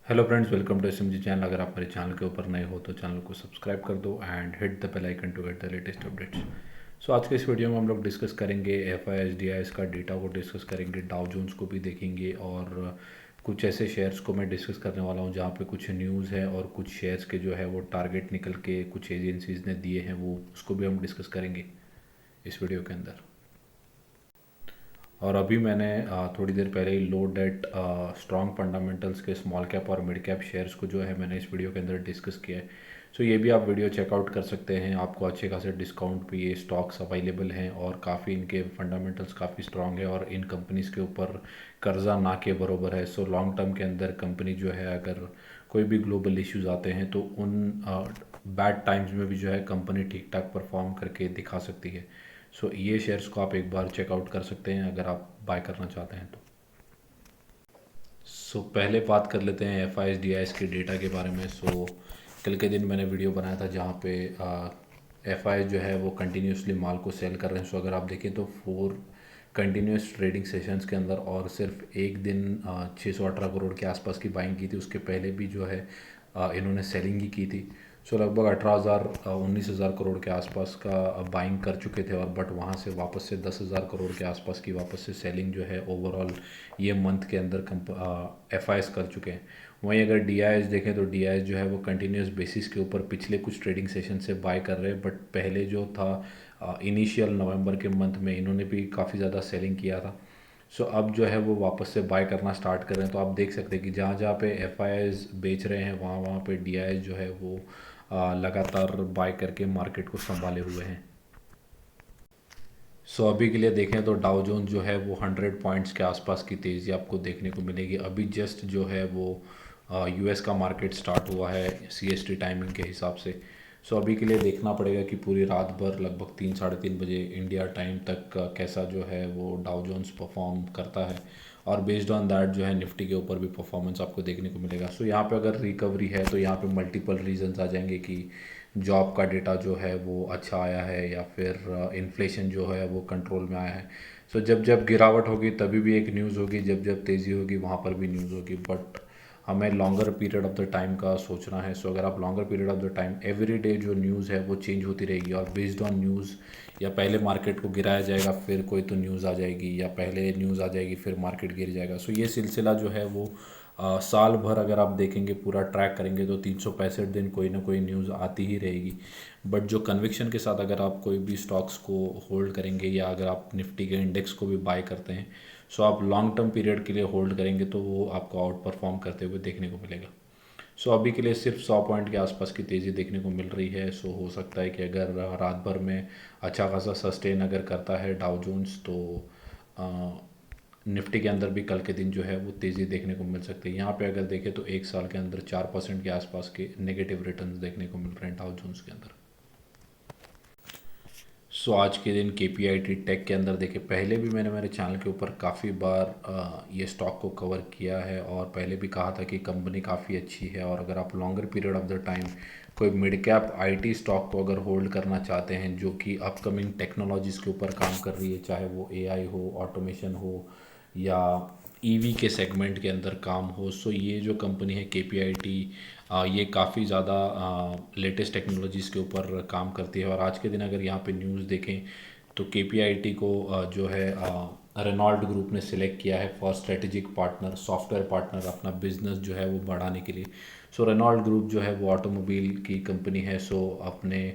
Hello friends, welcome to SMG channel. अगर आप मेरे चैनल के ऊपर नए हो तो चैनल को सब्सक्राइब कर दो and hit the bell icon to get the latest updates. So आज के इस वीडियो में हम लोग डिस्कस करेंगे एफआईएस डीआईएस का डेटा को डिस्कस करेंगे, डाउ जोन्स को भी देखेंगे और कुछ ऐसे शेयर्स को मैं डिस्कस करने वाला हूँ जहाँ पे कुछ न्यूज़ है और कुछ शेयर्स के जो है वो टारगेट निकल के कुछ एजेंसीज ने दिए हैं, वो उसको भी हम डिस्कस करेंगे इस वीडियो के अंदर। और अभी मैंने थोड़ी देर पहले ही लो डेट स्ट्रॉन्ग फंडामेंटल्स के स्मॉल कैप और मिड कैप शेयर्स को जो है मैंने इस वीडियो के अंदर डिस्कस किया है। सो ये भी आप वीडियो चेकआउट कर सकते हैं, आपको अच्छे खासे डिस्काउंट पे ये स्टॉक्स अवेलेबल हैं और काफ़ी इनके फंडामेंटल्स काफ़ी स्ट्रॉन्ग है और इन कंपनीज़ के ऊपर कर्जा ना के बरोबर है। सो लॉन्ग टर्म के अंदर कंपनी जो है, अगर कोई भी ग्लोबल इश्यूज आते हैं तो उन बैड टाइम्स में भी जो है कंपनी ठीक ठाक परफॉर्म करके दिखा सकती है। सो ये शेयर्स को आप एक बार चेकआउट कर सकते हैं अगर आप बाय करना चाहते हैं तो। पहले बात कर लेते हैं F I S D I S के डेटा के बारे में। कल के दिन मैंने वीडियो बनाया था जहाँ पे एफ आई एस जो है वो कंटिन्यूसली माल को सेल कर रहे हैं। अगर आप देखें तो 4 कंटिन्यूस ट्रेडिंग सेशंस के अंदर और सिर्फ एक दिन 618 करोड़ के आसपास की बाइंग की थी। उसके पहले भी जो है इन्होंने सेलिंग ही की थी। लगभग 18,000 19,000 करोड़ के आसपास का बाइंग कर चुके थे और बट वहाँ से वापस से 10,000 करोड़ के आसपास की वापस से सेलिंग जो है ओवरऑल ये मंथ के अंदर एफ आई एस कर चुके हैं। वहीं अगर डी आई एस देखें तो डी आई एस जो है वो कंटिन्यूस बेसिस के ऊपर पिछले कुछ ट्रेडिंग सेशन से बाय कर रहे हैं, बट पहले जो था इनिशियल नवंबर के मंथ में इन्होंने भी काफ़ी ज़्यादा सेलिंग किया था। अब जो है वो वापस से बाय करना स्टार्ट कर रहे हैं। तो आप देख सकते हैं कि जहाँ जहाँ पे एफ आई एस बेच रहे हैं वहाँ वहाँ पे डी आई एस जो है वो लगातार बाय करके मार्केट को संभाले हुए हैं। अभी के लिए देखें तो डाउ जोन्स जो है वो 100 पॉइंट्स के आसपास की तेज़ी आपको देखने को मिलेगी। अभी जस्ट जो है वो यूएस का मार्केट स्टार्ट हुआ है सी एस टी टाइमिंग के हिसाब से। अभी के लिए देखना पड़ेगा कि पूरी रात भर लगभग 3 साढ़े 3 बजे इंडिया टाइम तक कैसा जो है वो डाउ जोन्स परफॉर्म करता है और बेस्ड ऑन दैट जो है निफ्टी के ऊपर भी परफॉर्मेंस आपको देखने को मिलेगा। यहाँ पे अगर रिकवरी है तो यहाँ पे मल्टीपल रीजंस आ जाएंगे कि जॉब का डेटा जो है वो अच्छा आया है या फिर इन्फ्लेशन जो है वो कंट्रोल में आया है। जब जब गिरावट होगी तभी भी एक न्यूज़ होगी, जब जब तेज़ी होगी वहाँ पर भी न्यूज़ होगी, बट हमें longer period of the time का सोचना है। अगर आप longer period of the time every day जो न्यूज़ है वो चेंज होती रहेगी और बेस्ड ऑन न्यूज़ या पहले मार्केट को गिराया जाएगा फिर कोई तो न्यूज़ आ जाएगी या पहले न्यूज़ आ जाएगी फिर मार्केट गिर जाएगा। ये सिलसिला जो है वो साल भर अगर आप देखेंगे पूरा ट्रैक करेंगे तो 365 दिन कोई ना कोई न्यूज़ आती ही रहेगी। बट जो कन्विक्शन के साथ अगर आप कोई भी स्टॉक्स को होल्ड करेंगे या अगर आप निफ्टी के इंडेक्स को भी बाय करते हैं, आप लॉन्ग टर्म पीरियड के लिए होल्ड करेंगे तो वो आपको आउट परफॉर्म करते हुए देखने को मिलेगा। अभी के लिए सिर्फ 100 पॉइंट के आसपास की तेज़ी देखने को मिल रही है। हो सकता है कि अगर रात भर में अच्छा खासा सस्टेन अगर करता है डाउ जोन्स तो निफ्टी के अंदर भी कल के दिन जो है वो तेज़ी देखने को मिल सकती है। यहाँ पे अगर देखें तो एक साल के अंदर 4% के आसपास के नेगेटिव रिटर्न्स देखने को मिल रहे हैं डाउ जोन्स के अंदर। आज के दिन के पी आई टी टेक के अंदर देखे, पहले भी मैंने मेरे चैनल के ऊपर काफ़ी बार ये स्टॉक को कवर किया है और पहले भी कहा था कि कंपनी काफ़ी अच्छी है और अगर आप longer period of the time कोई मिड कैप आईटी स्टॉक को अगर होल्ड करना चाहते हैं जो कि अपकमिंग टेक्नोलॉजीज़ के ऊपर काम कर रही है, चाहे वो एआई हो, ऑटोमेशन हो या ईवी के सेगमेंट के अंदर काम हो, ये जो कंपनी है के पी आई टी ये काफ़ी ज़्यादा लेटेस्ट टेक्नोलॉजीज़ के ऊपर काम करती है। और आज के दिन अगर यहाँ पे न्यूज़ देखें तो के पी आई टी को जो है रेनॉल्ट ग्रुप ने सिलेक्ट किया है for strategic partner, software partner अपना बिजनेस जो है वो बढ़ाने के लिए। रेनॉल्ट ग्रुप जो है वो ऑटोमोबाइल की कंपनी है। अपने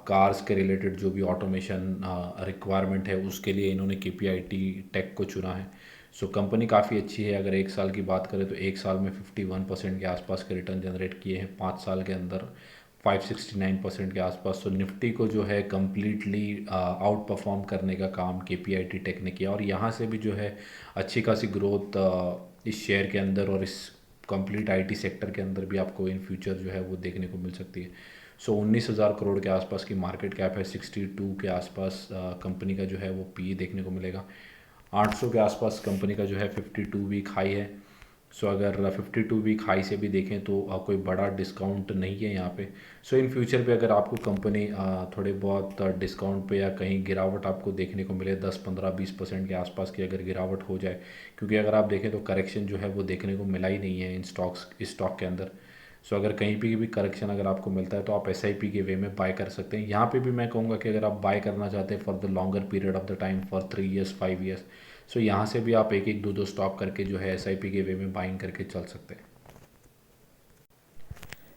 कार्स के रिलेटेड जो भी ऑटोमेशन रिक्वायरमेंट है उसके लिए इन्होंने के पी आई टी टेक को चुना है। कंपनी काफ़ी अच्छी है। अगर एक साल की बात करें तो एक साल में 51% के आसपास के रिटर्न जनरेट किए हैं, 5 साल के अंदर 569% के आसपास। निफ्टी को जो है कम्प्लीटली आउट परफॉर्म करने का काम के पी आई टी टेक ने किया और यहाँ से भी जो है अच्छी खासी ग्रोथ इस शेयर के अंदर और इस कंप्लीट आईटी सेक्टर के अंदर भी आपको इन फ्यूचर जो है वो देखने को मिल सकती है। 19,000 करोड़ के आसपास की मार्केट कैप है, 62 के आसपास कंपनी का जो है वो पी देखने को मिलेगा। 800 के आसपास कंपनी का जो है 52 वीक हाई है सो अगर 52 वीक हाई से भी देखें तो कोई बड़ा डिस्काउंट नहीं है यहाँ पे। सो इन फ्यूचर पे अगर आपको कंपनी थोड़े बहुत डिस्काउंट पे या कहीं गिरावट आपको देखने को मिले 10 15 20% के आसपास की अगर गिरावट हो जाए, क्योंकि अगर आप देखें तो करेक्शन जो है वो देखने को मिला ही नहीं है इन स्टॉक के अंदर। सो अगर कहीं पे भी करेक्शन अगर आपको मिलता है तो आप एस के वे में बाय कर सकते हैं। यहाँ पे भी मैं कहूँगा कि अगर आप बाय करना चाहते हैं for the longer period of the time for 3 years 5 years, so यहाँ से भी आप एक एक दो दो स्टॉक करके जो है एस के वे में बाइंग करके चल सकते हैं।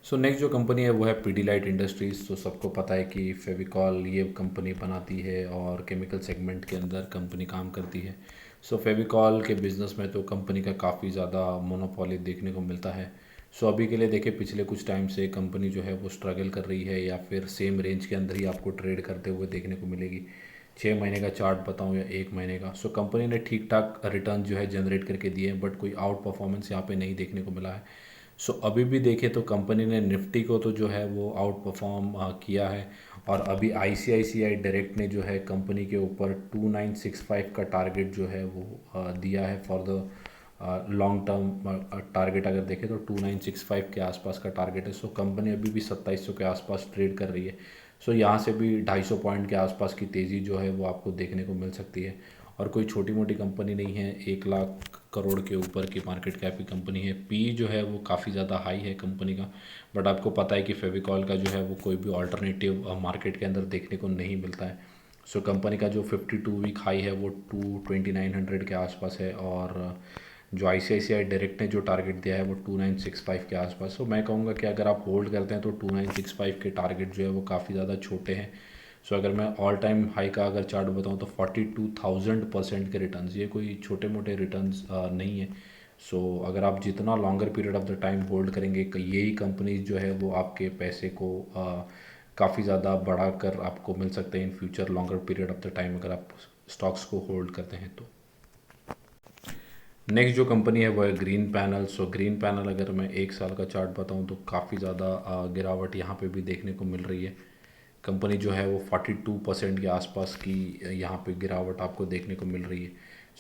सो नेक्स्ट जो कंपनी है वो है पीडीलाइट इंडस्ट्रीज़। तो सबको पता है कि फेविकॉल ये कंपनी बनाती है और केमिकल सेगमेंट के अंदर कंपनी काम करती है। सो फेविकॉल के बिज़नेस में तो कंपनी का काफ़ी ज़्यादा मोनोपोली देखने को मिलता है। सो अभी के लिए देखिए पिछले कुछ टाइम से कंपनी जो है वो स्ट्रगल कर रही है या फिर सेम रेंज के अंदर ही आपको ट्रेड करते हुए देखने को मिलेगी। 6 महीने का चार्ट बताऊं या 1 महीने का, सो कंपनी ने ठीक ठाक रिटर्न जो है जनरेट करके दिए हैं, बट कोई आउट परफॉर्मेंस यहाँ पे नहीं देखने को मिला है। सो अभी भी देखें तो कंपनी ने निफ्टी को तो जो है वो आउट परफॉर्म किया है। और अभी आईसीआईसीआई डायरेक्ट ने जो है कंपनी के ऊपर 2965 का टारगेट जो है वो दिया है for the long term target. अगर देखें तो 2965 के आसपास का टारगेट है। सो कंपनी अभी भी 2700 के आसपास ट्रेड कर रही है। सो यहाँ से भी 250 पॉइंट के आसपास की तेज़ी जो है वो आपको देखने को मिल सकती है। और कोई छोटी मोटी कंपनी नहीं है, 1 लाख करोड़ के ऊपर की मार्केट कैप की कंपनी है। पी जो है वो काफ़ी ज़्यादा हाई है कंपनी का, बट आपको पता है कि फेविकॉल का जो है वो कोई भी ऑल्टरनेटिव मार्केट के अंदर देखने को नहीं मिलता है। सो कंपनी का जो 52 वीक हाई है वो 2900 के आसपास है, और जो आईसीआईसीआई डायरेक्ट ने जो टारगेट दिया है वो 2965 के आसपास। सो मैं कहूँगा कि अगर आप होल्ड करते हैं तो 2965 के टारगेट जो है वो काफ़ी ज़्यादा छोटे हैं। सो अगर मैं ऑल टाइम हाई का अगर चार्ट बताऊँ तो 42,000% के रिटर्न्स, ये कोई छोटे मोटे रिटर्न्स नहीं है। सो अगर आप जितना longer period of the time hold करेंगे, यही कंपनीज जो है वो आपके पैसे को काफ़ी ज़्यादा बढ़ा कर आपको मिल सकते हैं in future longer period of the time अगर आप स्टॉक्स को होल्ड करते हैं तो। नेक्स्ट जो कंपनी है वो है green panel. So green panel अगर मैं 1 साल का चार्ट बताऊं तो काफ़ी ज़्यादा गिरावट यहाँ पे भी देखने को मिल रही है। कंपनी जो है वो 42% के आसपास की यहाँ पे गिरावट आपको देखने को मिल रही है।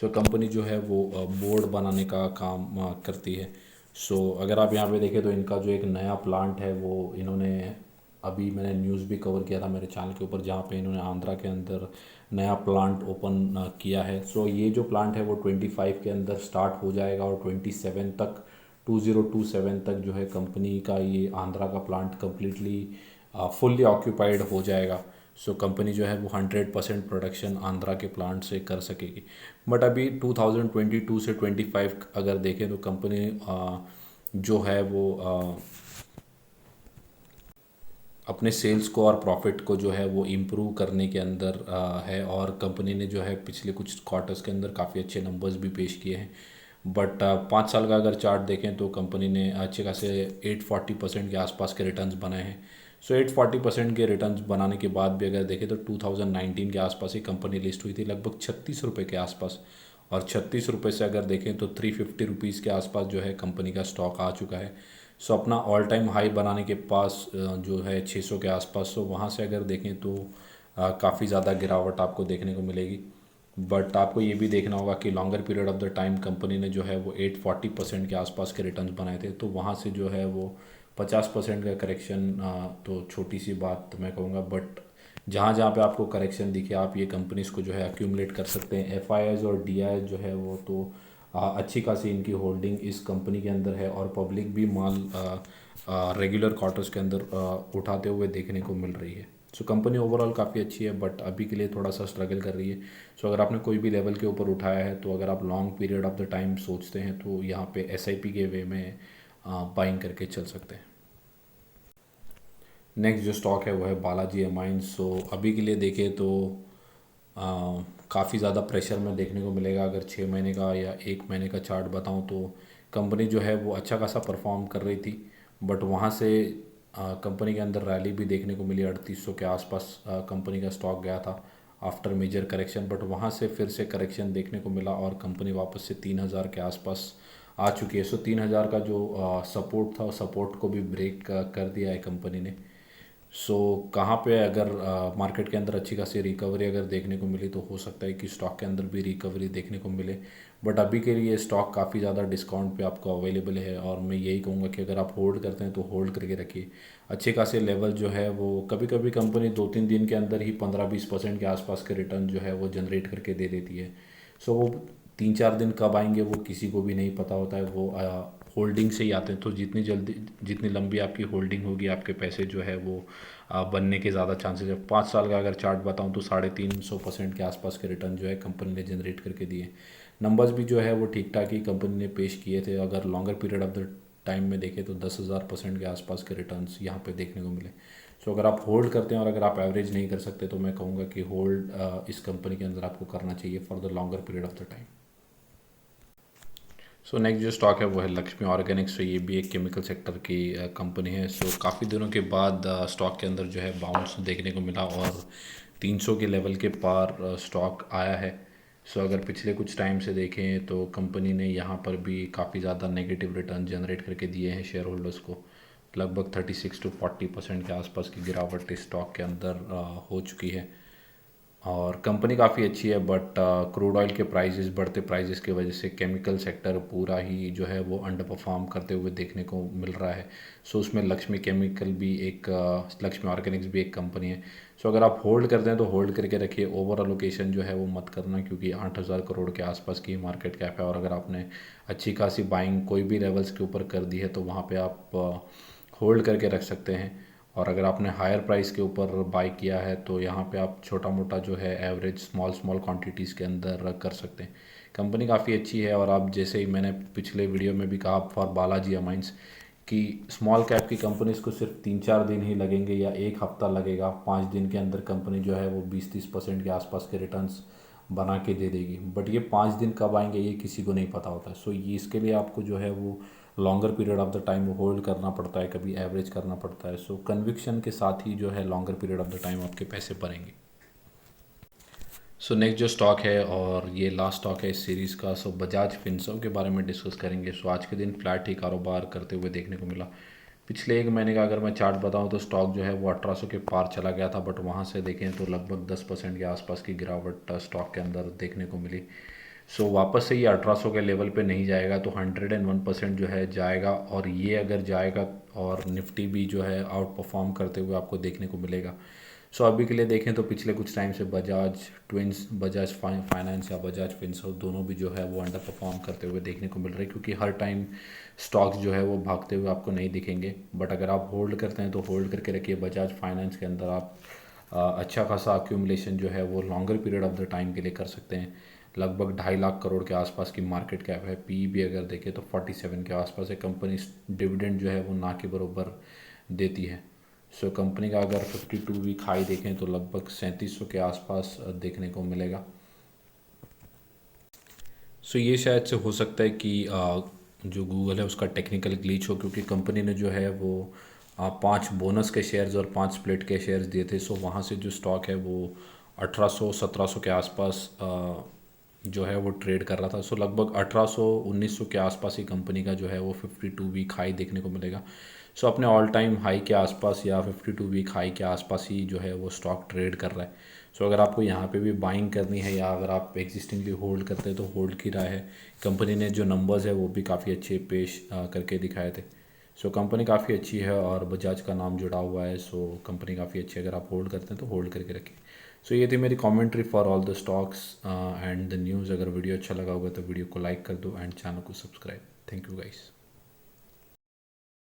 सो कंपनी जो है वो बोर्ड बनाने का काम करती है। सो अगर आप यहाँ पे देखें तो इनका जो एक नया प्लांट है वो इन्होंने, अभी मैंने न्यूज़ भी कवर किया था मेरे चैनल के ऊपर, जहाँ पे इन्होंने आंध्रा के अंदर नया प्लांट ओपन किया है। सो ये जो प्लांट है वो 25 के अंदर स्टार्ट हो जाएगा और 27 तक, 2027 तक जो है कंपनी का ये आंध्रा का प्लांट कम्प्लीटली फुल्ली ऑक्यूपाइड हो जाएगा। सो कंपनी जो है वो 100% प्रोडक्शन आंध्रा के प्लांट से कर सकेगी। बट अभी 2022 से 25 अगर देखें तो कंपनी जो है वो अपने सेल्स को और प्रॉफिट को जो है वो इम्प्रूव करने के अंदर है, और कंपनी ने जो है पिछले कुछ क्वार्टर्स के अंदर काफ़ी अच्छे नंबर्स भी पेश किए हैं। बट 5 साल का अगर चार्ट देखें तो कंपनी ने अच्छे खासे 840% के आसपास के रिटर्न्स बनाए हैं। सो 840% के रिटर्न्स बनाने के बाद भी अगर देखें तो 2019 के आसपास ही कंपनी लिस्ट हुई थी, लगभग 36 रुपये के आसपास। और 36 रुपये से अगर देखें तो 350 रुपीज़ के आसपास जो है कंपनी का स्टॉक आ चुका है। सो अपना ऑल टाइम हाई बनाने के पास जो है 600 के आसपास। सो वहाँ से अगर देखें तो काफ़ी ज़्यादा गिरावट आपको देखने को मिलेगी। बट आपको ये भी देखना होगा कि longer period of the time company ने जो है वो 840% के आसपास के रिटर्न्स बनाए थे, तो वहाँ से जो है वो 50% का करेक्शन तो छोटी सी बात मैं कहूँगा। बट जहाँ जहाँ पे आपको करेक्शन दिखे आप ये कंपनीज को जो है अक्यूमुलेट कर सकते हैं। एफ और डी जो है वो तो अच्छी खासी इनकी होल्डिंग इस कंपनी के अंदर है, और पब्लिक भी माल रेगुलर क्वार्टर्स के अंदर उठाते हुए देखने को मिल रही है। सो कंपनी ओवरऑल काफ़ी अच्छी है, बट अभी के लिए थोड़ा सा स्ट्रगल कर रही है। सो अगर आपने कोई भी लेवल के ऊपर उठाया है तो अगर आप long period of the time सोचते हैं तो यहाँ पे एसआईपी के वे में बाइंग करके चल सकते हैं। नेक्स्ट जो स्टॉक है वो है बालाजी एमाइंस। सो अभी के लिए देखें तो काफ़ी ज़्यादा प्रेशर में देखने को मिलेगा। अगर 6 महीने का या 1 महीने का चार्ट बताऊं तो कंपनी जो है वो अच्छा खासा परफॉर्म कर रही थी, बट वहाँ से कंपनी के अंदर रैली भी देखने को मिली। 3800 के आसपास कंपनी का स्टॉक गया था आफ्टर मेजर करेक्शन, बट वहाँ से फिर से करेक्शन देखने को मिला और कंपनी वापस से 3000 के आसपास आ चुकी है। सो 3000 का जो सपोर्ट था, सपोर्ट को भी ब्रेक कर दिया है कंपनी ने। सो कहाँ पे अगर मार्केट के अंदर अच्छी खासी रिकवरी अगर देखने को मिली तो हो सकता है कि स्टॉक के अंदर भी रिकवरी देखने को मिले। बट अभी के लिए स्टॉक काफ़ी ज़्यादा डिस्काउंट पे आपको अवेलेबल है, और मैं यही कहूँगा कि अगर आप होल्ड करते हैं तो होल्ड करके रखिए। अच्छे खासे लेवल जो है वो कभी कभी कंपनी 2-3 दिन के अंदर ही 15-20% के आसपास के रिटर्न जो है वो जनरेट करके दे देती है। सो वो 3-4 दिन कब आएंगे वो किसी को भी नहीं पता होता है, वो होल्डिंग से ही आते हैं। तो जितनी जल्दी जितनी लंबी आपकी होल्डिंग होगी आपके पैसे जो है वो बनने के ज़्यादा चांसेस है। 5 साल का अगर चार्ट बताऊं तो 350% के आसपास के रिटर्न जो है कंपनी ने जनरेट करके दिए। नंबर्स भी जो है वो ठीक ठाक ही कंपनी ने पेश किए थे। अगर longer period of the time में देखें तो 10,000% के आसपास के रिटर्न्स यहाँ पे देखने को मिले। सो अगर आप होल्ड करते हैं और अगर आप एवरेज नहीं कर सकते तो मैं कहूँगा कि होल्ड इस कंपनी के अंदर आपको करना चाहिए for the longer period of the time. So next जो स्टॉक है वो है लक्ष्मी ऑर्गेनिक्स। तो ये भी एक केमिकल सेक्टर की कंपनी है। सो काफ़ी दिनों के बाद स्टॉक के अंदर जो है बाउंस देखने को मिला और 300 के लेवल के पार स्टॉक आया है। सो अगर पिछले कुछ टाइम से देखें तो कंपनी ने यहाँ पर भी काफ़ी ज़्यादा नेगेटिव रिटर्न जनरेट करके दिए हैं शेयर होल्डर्स को। लगभग 36 to 40% के आसपास की गिरावट इस स्टॉक के अंदर हो चुकी है। और कंपनी काफ़ी अच्छी है, बट क्रूड ऑयल के प्राइसेस बढ़ते प्राइसेस की वजह से केमिकल सेक्टर पूरा ही जो है वो अंडर परफॉर्म करते हुए देखने को मिल रहा है। सो उसमें लक्ष्मी केमिकल भी एक लक्ष्मी ऑर्गेनिक्स भी एक कंपनी है। सो अगर आप होल्ड करते हैं तो होल्ड करके रखिए। ओवर अलोकेशन जो है वो मत करना, क्योंकि 8,000 करोड़ के आसपास की मार्केट कैप है, और अगर आपने अच्छी खासी बाइंग कोई भी लेवल्स के ऊपर कर दी है तो वहाँ पर आप होल्ड करके रख सकते हैं। और अगर आपने हायर प्राइस के ऊपर बाई किया है तो यहाँ पे आप छोटा मोटा जो है एवरेज स्मॉल स्मॉल क्वांटिटीज़ के अंदर कर सकते हैं। कंपनी काफ़ी अच्छी है, और आप जैसे ही मैंने पिछले वीडियो में भी कहा फॉर बालाजी अमाइंस कि स्मॉल कैप की कंपनीज को सिर्फ 3-4 दिन ही लगेंगे या एक हफ्ता लगेगा, 5 दिन के अंदर कंपनी जो है वो 20-30% के आसपास के रिटर्न्स बना के दे देगी। बट ये 5 दिन कब आएंगे ये किसी को नहीं पता होता। सो ये इसके लिए आपको जो है वो longer period of the time hold करना पड़ता है, कभी एवरेज करना पड़ता है। सो कन्विक्शन के साथ ही जो है longer period of the time आपके पैसे भरेंगे। सो नेक्स्ट जो स्टॉक है और ये लास्ट स्टॉक है इस सीरीज़ का, सो बजाज फिनसर्व के बारे में डिस्कस करेंगे। सो आज के दिन फ्लैट ही कारोबार करते हुए देखने को मिला। पिछले 1 महीने का अगर मैं चार्ट बताऊं तो स्टॉक जो है वो 1800 के पार चला गया था, बट वहां से देखें तो लगभग 10% के आसपास की गिरावट स्टॉक के अंदर देखने को मिली। सो वापस से ये 1800 के लेवल पे नहीं जाएगा तो 101% जो है जाएगा, और ये अगर जाएगा और निफ्टी भी जो है आउट परफॉर्म करते हुए आपको देखने को मिलेगा। सो अभी के लिए देखें तो पिछले कुछ टाइम से बजाज ट्विंस, बजाज फाइनेंस या बजाज फिनसर्व दोनों भी जो है वो अंडर परफॉर्म करते हुए देखने को मिल रहे हैं, क्योंकि हर टाइम स्टॉक्स जो है वो भागते हुए आपको नहीं दिखेंगे। बट अगर आप होल्ड करते हैं तो होल्ड करके रखिए। बजाज फाइनेंस के अंदर आप अच्छा खासा अक्यूमुलेशन जो है वो longer period of the time के लिए कर सकते हैं। लगभग 2.5 लाख करोड़ के आसपास की मार्केट कैप है। पी भी अगर देखें तो 47 के आसपास है। कंपनी डिविडेंड जो है वो ना के बराबर देती है। सो कंपनी का अगर 52 वीक हाई देखें तो लगभग 3700 के आसपास देखने को मिलेगा। सो ये शायद से हो सकता है कि जो गूगल है उसका टेक्निकल ग्लिच हो, क्योंकि कंपनी ने जो है वो 5 बोनस के शेयर्स और 5 स्प्लिट के शेयर्स दिए थे। सो वहाँ से जो स्टॉक है वो 1800-1700 के आसपास जो है वो ट्रेड कर रहा था। सो लगभग 1800-1900 के आसपास ही कंपनी का जो है वो 52 वीक हाई देखने को मिलेगा। सो अपने ऑल टाइम हाई के आसपास या 52 वीक हाई के आसपास ही जो है वो स्टॉक ट्रेड कर रहा है। सो अगर आपको यहाँ पे भी बाइंग करनी है या अगर आप एग्जिस्टिंगली होल्ड करते हैं तो होल्ड की राय है। कंपनी ने जो नंबर्स है वो भी काफ़ी अच्छे पेश करके दिखाए थे। सो कंपनी काफ़ी अच्छी है और बजाज का नाम जुड़ा हुआ है। सो कंपनी काफ़ी अच्छी है, अगर आप होल्ड करते हैं तो होल्ड करके रखें। सो ये थी मेरी commentary for all the stocks and the news. अगर वीडियो अच्छा लगा होगा तो वीडियो को लाइक कर दो एंड चैनल को सब्सक्राइब। Thank you guys.